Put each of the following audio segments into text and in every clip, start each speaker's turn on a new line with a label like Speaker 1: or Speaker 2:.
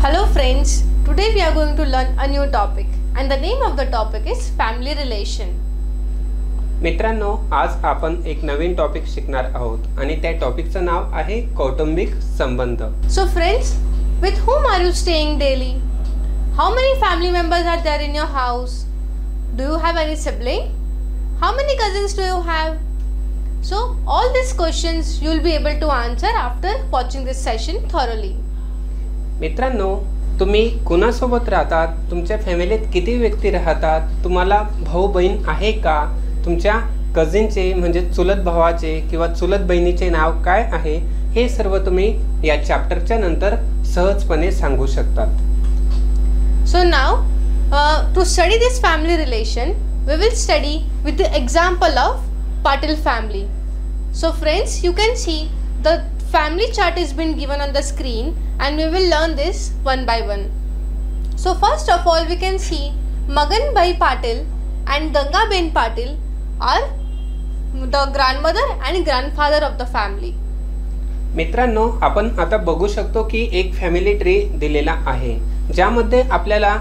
Speaker 1: Hello friends, today we are going to learn a new topic and the name of the topic is family relation.
Speaker 2: मित्रांनो, आज आपण एक नवीन topic शिकणार आहोत आणि त्या टॉपिकचं नाव आहे कौटुंबिक संबंध.
Speaker 1: So friends, with whom are you staying daily? How many family members are there in your house? Do you have any sibling? How many cousins do you have? So all these questions you will be able to answer after watching this session thoroughly.
Speaker 2: मित्रांनो, तुम्ही कोणासोबत राहतात? तुमच्या फॅमिलीत किती व्यक्ती राहतात? तुम्हाला भाऊ बहीण आहे का? तुमच्या कझिनचे म्हणजे चुलत भावाचे किंवा चुलत बहिणीचे नाव काय आहे? हे सर्व तुम्ही या चॅप्टरच्या नंतर सहजपणे सांगू शकतात.
Speaker 1: So now to study this family relation, we will study with the example of Patil family. So friends, you can see the family chart is been given on the screen and we will learn this one by one. So first of all, we can see Magan Bhai Patil and Ganga Ben Patil are the grandmother and grandfather of the family.
Speaker 2: मित्रांनो, आपण आता बघू शकतो की एक family tree दिलेला आहे ज्यामध्ये आपल्याला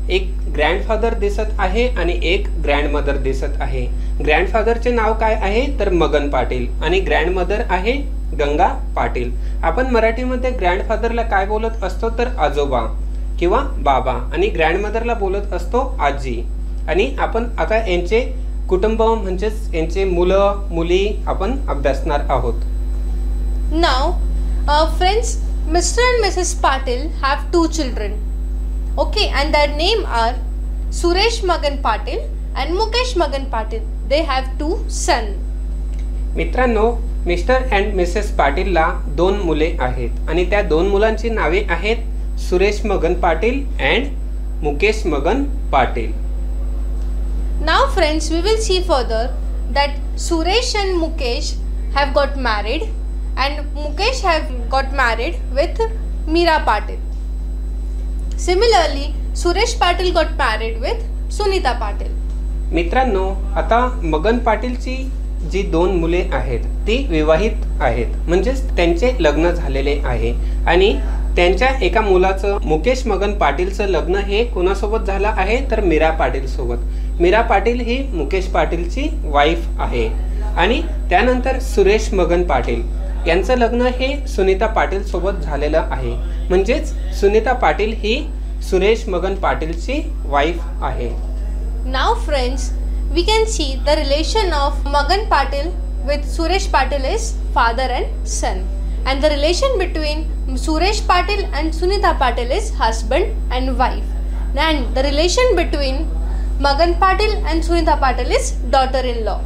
Speaker 2: एक ग्रँडफादर दिसत आहे आणि एक ग्रँडमदर दिसत आहे. ग्रँडफादरचे नाव काय आहे तर मगन पाटील आणि ग्रँडमदर आहे गंगा पाटील. आपण मराठीमध्ये ग्रँडफादरला काय बोलत असतो तर आजोबा किंवा बाबा आणि ग्रँडमदरला बोलत असतो आजी. आणि आपण आता यांचे कुटुंब म्हणजेच यांचे मुलं मुली आपण अभ्यासणार आहोत.
Speaker 1: Now friends, Mr. and Mrs. Patil have two children. Okay, and their name are Suresh Magan Patil and Mukesh Magan Patil. They have two sons.
Speaker 2: मित्रांनो, मिस्टर अँड मिसेस पाटीलला दोन मुले आहेत आणि त्या दोन मुलांची नावे आहेत Suresh Magan Patil and Mukesh Magan Patil.
Speaker 1: Now friends, we will see further that Suresh and Mukesh have got married and Mukesh have got married with Meera Patil. Similarly, Suresh Patil got married with Sunita Patil.
Speaker 2: मित्रांनो, आता मगन पाटीलची जी दोन मुले आहेत ती विवाहित आहेत म्हणजेच त्यांचे लग्न झालेले आहे आणि त्यांच्या एका मुलाचं मुकेश मगन पाटीलचं लग्न हे कोणासोबत झालं आहे तर मीरा पाटील सोबत. मीरा पाटील ही मुकेश पाटीलची वाईफ आहे आणि त्यानंतर सुरेश मगन पाटील यांचं लग्न हे सुनीता पाटील सोबत झालेलं आहे म्हणजेच सुनीता पाटील ही सुरेश मगन पाटीलची वाईफ आहे.
Speaker 1: Now friends, we can see the relation of Magan Patil with Suresh Patil is father and son, and the relation between Suresh Patil and Sunita Patil is husband and wife, and the relation between Magan Patil and Sunita Patil is daughter-in-law.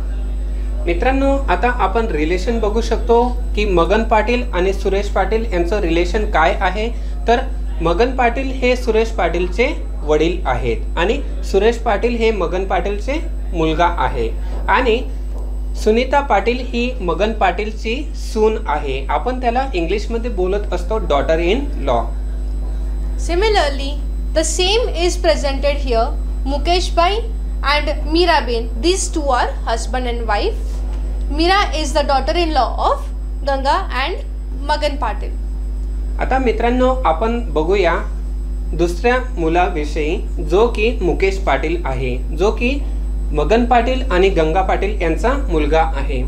Speaker 2: मित्रांनो, आता आपण relation बघू शकतो की मगन पाटील आणि सुरेश पाटील यांचं relation काय आहे तर मगन पाटील हे सुरेश पाटीलचे वडील आहेत आणि सुरेश पाटील हे मगन पाटीलचे मुलगा आहे आणि सुनीता पाटील ही मगन पाटीलची सून आहे. आपण त्याला इंग्लिशमध्ये बोलत असतो daughter in law.
Speaker 1: Similarly, the same is presented here. Mukesh Bhai and Meera Ben, these two are husband and wife. Meera is the daughter-in-law of Ganga and Magan Patil.
Speaker 2: आता मित्रांनो, आपण बघूया दुसऱ्या मुलाविषयी जो की मुकेश पाटील आहे, जो की मगन पाटील आणि गंगा पाटील यांचा मुलगा आहे.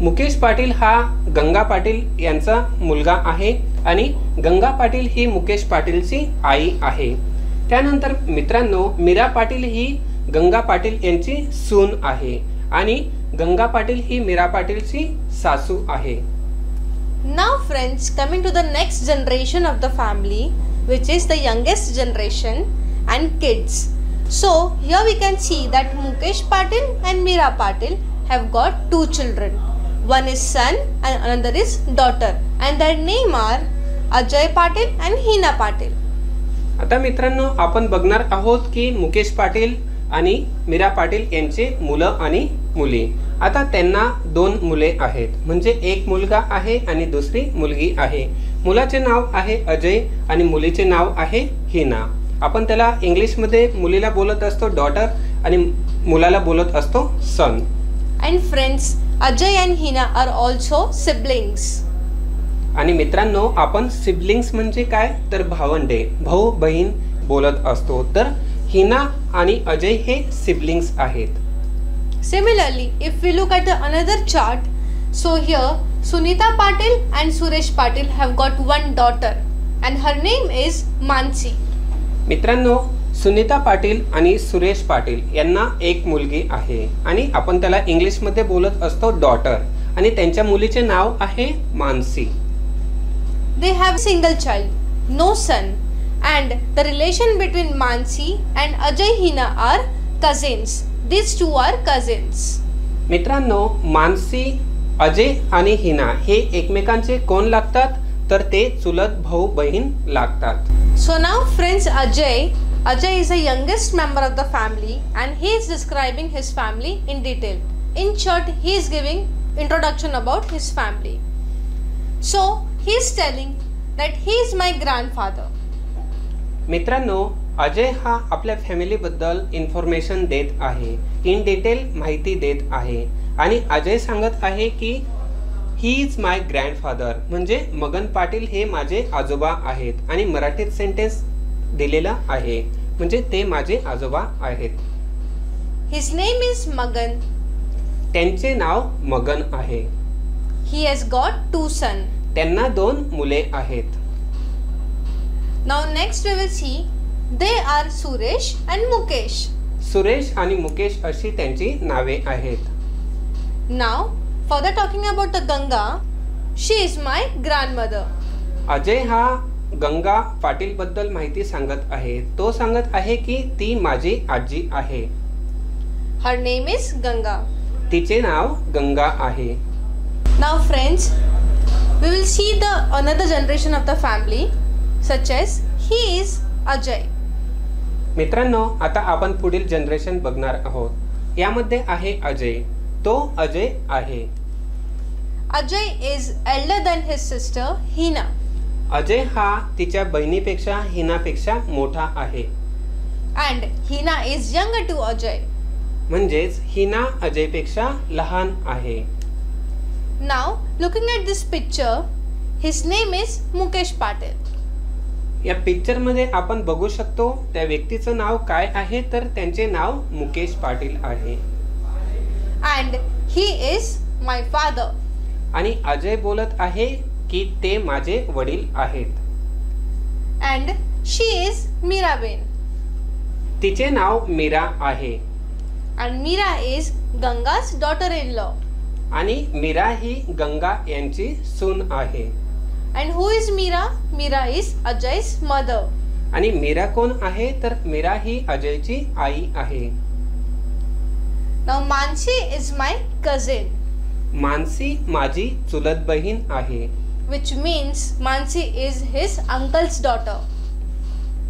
Speaker 2: मुकेश पाटील हा गंगा पाटील यांचा मुलगा आहे आणि गंगा पाटील ही मुकेश पाटीलची आई आहे. त्यानंतर मित्रांनो, मीरा पाटील ही गंगा पाटील यांची सून आहे आणि गंगा पाटील ही मीरा पाटीलची सासू आहे.
Speaker 1: Now friends, coming to the next generation of the family, which is the youngest generation and kids. So here we can see that Mukesh Patil and Meera Patil have got two children. One is son and another is daughter, and their name are Ajay Patil and Hina Patil.
Speaker 2: आता मित्रांनो, आपण बघणार आहोत की मुकेश पाटील आणि मीरा पाटील यांचे मुलं आणि मुली. आता त्यांना दोन मुले आहेत म्हणजे एक मुलगा आहे आणि दुसरी मुलगी आहे. मुलाचे नाव आहे अजय आणि मुलीचे नाव आहे हिना. आपण त्याला इंग्लिशमध्ये मुलीला बोलत असतो डॉटर आणि मुलाला बोलत असतो सन.
Speaker 1: And friends, Ajay and Hina are also siblings.
Speaker 2: आणि मित्रांनो, आपण सिबलिंग्स म्हणजे काय तर भावंडे, भाऊ बहीण बोलत असतो. तर हिना आणि अजय हे सिबलिंग्स आहेत.
Speaker 1: Similarly, if we look at the another chart, so here Sunita Patil and Suresh Patil have got one daughter and her name is Mansi.
Speaker 2: मित्रांनो, सुनीता पाटील आणि सुरेश पाटील यांना एक मुलगी आहे आणि आपण त्याला इंग्लिशमध्ये बोलत असतो डॉटर, आणि त्यांच्या मुलीचे नाव आहे Mansi.
Speaker 1: They have a single child, no son, and the relation between Mansi and Ajay Hina are cousins. These two are cousins.
Speaker 2: मित्रांनो, मानसी, अजय आणि हिना हे एकमेकांचे कोण लागतात तर ते चुलत भाऊ बहीण लागतात.
Speaker 1: So now friends, Ajay is the youngest member of the family and he is describing his family in detail. In short, he is giving introduction about his family. So he is telling that he is my grandfather.
Speaker 2: मित्रांनो, अजय हा आपल्या फॅमिलीबद्दल information देत आहे, in detail माहिती देत आहे. आणि अजय सांगत आहे की ही इज माय ग्रँडफादर, म्हणजे मगन पाटील हे माझे आजोबा आहेत. आणि मराठीत सेंटेन्स दिलेला आहे, म्हणजे ते माझे आजोबा आहेत.
Speaker 1: His name is Magan.
Speaker 2: त्यांचे नाव मगन आहे.
Speaker 1: He has got 2 sons.
Speaker 2: त्यांना 2 मुले आहेत.
Speaker 1: Now next we will see they are Suresh and Mukesh.
Speaker 2: Suresh आणि मुकेश अशी त्यांची नावे आहेत.
Speaker 1: Now further talking about the Ganga, she is my grandmother.
Speaker 2: Ajay हा गंगा पाटील बद्दल माहिती सांगत आहे. तो सांगत आहे की ती माझी आजी आहे.
Speaker 1: Her name is Ganga.
Speaker 2: तिचे नाव गंगा आहे.
Speaker 1: Now friends, we will see the another generation of the family, such as he is Ajay.
Speaker 2: मित्रांनो, आता आपण पुढील जनरेशन बघणार आहोत. यामध्ये आहे अजय. तो अजय आहे.
Speaker 1: Ajay is elder than his sister Hina.
Speaker 2: Ajay हा तिच्या बहिणीपेक्षा हिनापेक्षा मोठा आहे.
Speaker 1: And Hina is younger to Ajay.
Speaker 2: म्हणजेच हिना अजयपेक्षा लहान आहे.
Speaker 1: Now looking at this picture, his name is Mukesh Patil.
Speaker 2: या पिक्चर मध्ये आपण बघू शकतो त्या व्यक्तीचं नाव काय आहे तर त्यांचे नाव मुकेश पाटील आहे.
Speaker 1: And he is my father.
Speaker 2: आणि अजय बोलत आहे की ते माझे वडील आहेत.
Speaker 1: And she is Miraben.
Speaker 2: तिचे नाव मीरा आहे.
Speaker 1: And Mira is Ganga's daughter-in-law.
Speaker 2: आणि मीरा ही गंगा यांची सून आहे.
Speaker 1: And who is Mira? Mira is Ajay's mother.
Speaker 2: आणि मीरा कोण आहे तर मीरा ही अजयची आई आहे.
Speaker 1: Now Mansi is my cousin.
Speaker 2: Mansi माझी चुलत बहीण आहे.
Speaker 1: Which means Mansi is his uncle's daughter.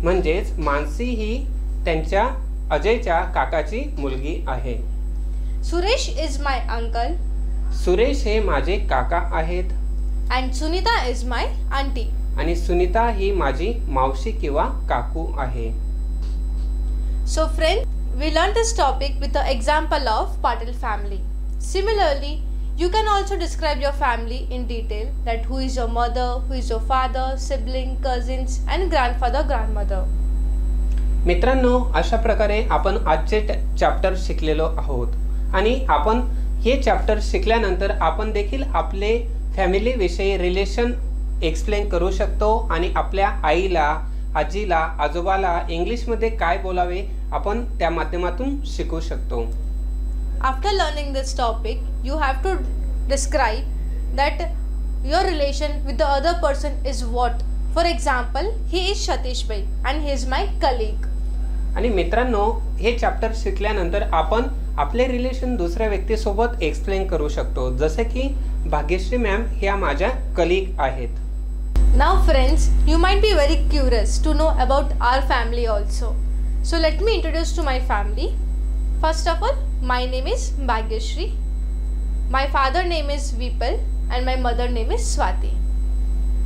Speaker 2: म्हणजेच मानसी ही त्यांच्या अजयच्या काकाची मुलगी आहे.
Speaker 1: Suresh is my uncle.
Speaker 2: Suresh हे माझे काका आहेत.
Speaker 1: And Sunita is my auntie.
Speaker 2: आणि सुनीता ही माझी मावशी किंवा काकू आहे.
Speaker 1: So friends, we learned this topic with the example of Patil family. Similarly, you can also describe your family in detail, that who is your mother, who is your father, sibling, cousins and grandfather, grandmother.
Speaker 2: मित्रांनो, अशा प्रकारे आपण आजचे chapter शिकलेलो आहोत. आणि आपण हे चॅप्टर शिकल्यानंतर आपण देखील आपले फॅमिली विषयी रिलेशन एक्सप्लेन करू शकतो आणि आपल्या आईला, आजीला, आजोबाला इंग्लिश मध्ये काय बोलावे आपण त्या माध्यमातून शिकू शकतो.
Speaker 1: After learning this topic, you have to describe that your relation with the other person is what. For example, he is Satish bhai and he is my colleague.
Speaker 2: आणि मित्रांनो, हे चॅप्टर शिकल्यानंतर आपण आपले रिलेशन दुसऱ्या व्यक्तीसोबत एक्सप्लेन करू शकतो. जसे की भाग्यश्री मॅम ह्या माझ्या कलीग आहेत.
Speaker 1: Now friends, you might be very curious to know about our family also. So let me introduce to my family. First of all, my name is Bhagyashri. My father name is Vipal and my mother name is Swati.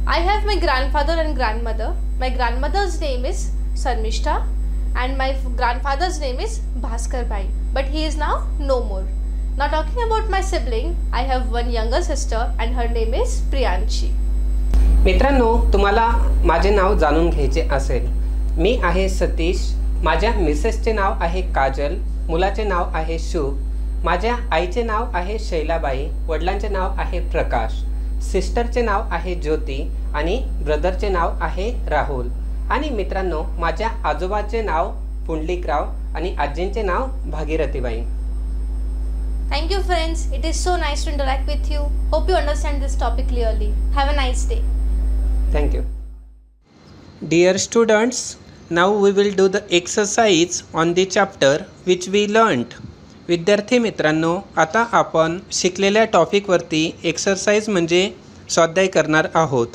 Speaker 1: I have my grandfather and grandmother. My grandmother's name is Sarmishta and my grandfather's name is Bhaskar Bhai, but he is now no more. Now talking about my sibling, I have one younger sister and her name is Priyanshi.
Speaker 2: मित्रांनो, तुम्हाला माझे नाव जाणून घ्यायचे असेल. मी आहे सतीश. माझ्या मिसेसचे नाव आहे काजल. मुलाचे नाव आहे शुभ. माझ्या आईचे नाव आहे शैलाबाई. वडिलांचे नाव आहे प्रकाश. सिस्टरचे नाव आहे ज्योती आणि ब्रदरचे नाव आहे राहुल. आणि मित्रांनो, माझ्या आजोबाचे नाव पुंडलिकराव आणि आजींचे नाव Bhagirathibai.
Speaker 1: Thank you friends. It is so nice to interact with you. Hope you understand this topic clearly. Have a nice day.
Speaker 2: Thank you. Dear students, now we will do the exercise on the chapter which we learnt. विद्यार्थी मित्रांनो, आता आपण शिकलेल्या टॉपिकवरती exercise म्हणजे स्वाध्याय करणार आहोत.